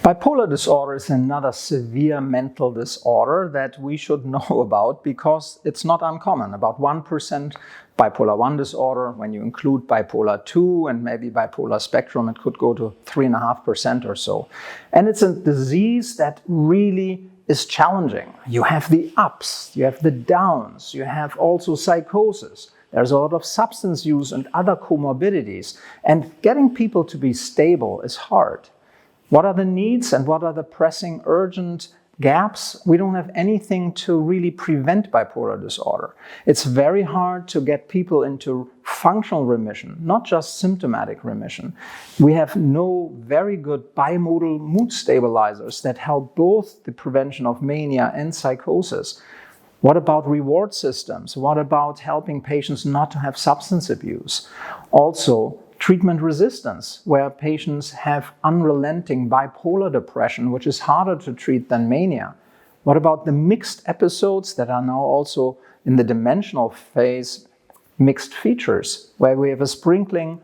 Bipolar disorder is another severe mental disorder that we should know about because it's not uncommon. About 1% bipolar 1 disorder. When you include bipolar 2 and maybe bipolar spectrum, it could go to 3.5% or so. And it's a disease that really is challenging. You have the ups, you have the downs, you have also psychosis. There's a lot of substance use and other comorbidities. And getting people to be stable is hard. What are the needs and what are the pressing, urgent gaps? We don't have anything to really prevent bipolar disorder. It's very hard to get people into functional remission, not just symptomatic remission. We have no very good bimodal mood stabilizers that help both the prevention of mania and psychosis. What about reward systems? What about helping patients not to have substance abuse? Also, treatment resistance, where patients have unrelenting bipolar depression, which is harder to treat than mania. What about the mixed episodes that are now also in the dimensional phase, mixed features, where we have a sprinkling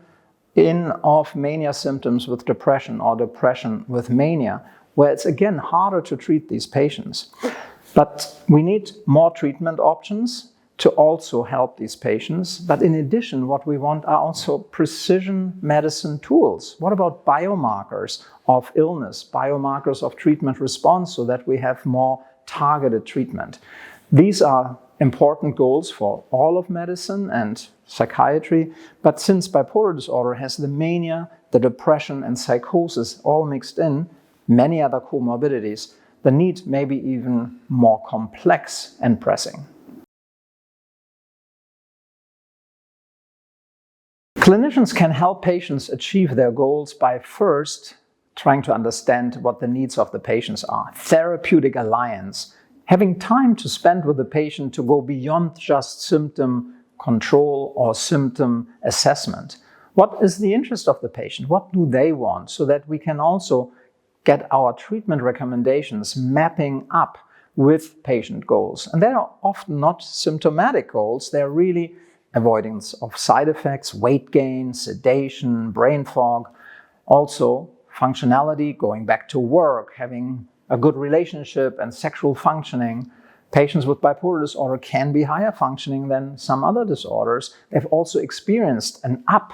in of mania symptoms with depression or depression with mania, where it's again harder to treat these patients. But we need more treatment options to also help these patients. But in addition, what we want are also precision medicine tools. What about biomarkers of illness, biomarkers of treatment response, so that we have more targeted treatment? These are important goals for all of medicine and psychiatry. But since bipolar disorder has the mania, the depression, and psychosis all mixed in, many other comorbidities, the need may be even more complex and pressing. Clinicians can help patients achieve their goals by first trying to understand what the needs of the patients are. Therapeutic alliance, having time to spend with the patient to go beyond just symptom control or symptom assessment. What is the interest of the patient? What do they want? So that we can also get our treatment recommendations mapping up with patient goals. And they are often not symptomatic goals, they're really avoidance of side effects, weight gain, sedation, brain fog, also functionality, going back to work, having a good relationship and sexual functioning. Patients with bipolar disorder can be higher functioning than some other disorders. They've also experienced an up,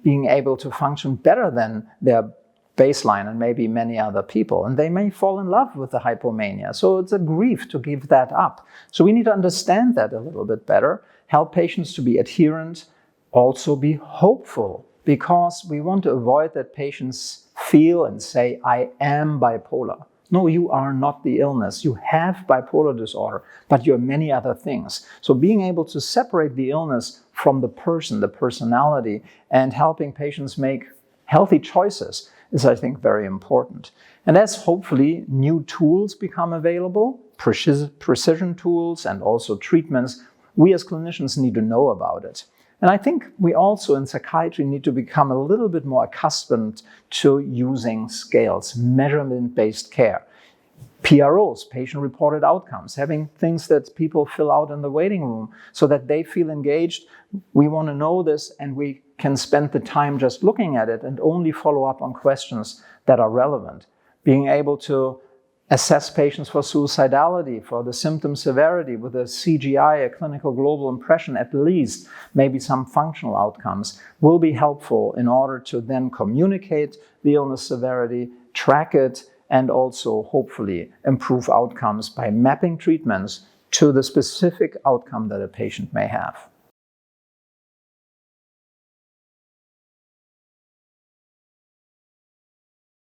being able to function better than their baseline and maybe many other people. And they may fall in love with the hypomania. So it's a grief to give that up. So we need to understand that a little bit better, help patients to be adherent, also be hopeful, because we want to avoid that patients feel and say, I am bipolar. No, you are not the illness. You have bipolar disorder, but you're many other things. So being able to separate the illness from the person, the personality, and helping patients make healthy choices is, I think, very important. And as hopefully new tools become available, precision tools and also treatments, we as clinicians need to know about it. And I think we also in psychiatry need to become a little bit more accustomed to using scales, measurement-based care. PROs, patient-reported outcomes, having things that people fill out in the waiting room so that they feel engaged. We want to know this and we can spend the time just looking at it and only follow up on questions that are relevant. Being able to assess patients for suicidality, for the symptom severity with a CGI, a clinical global impression at least, maybe some functional outcomes, will be helpful in order to then communicate the illness severity, track it, and also hopefully improve outcomes by mapping treatments to the specific outcome that a patient may have.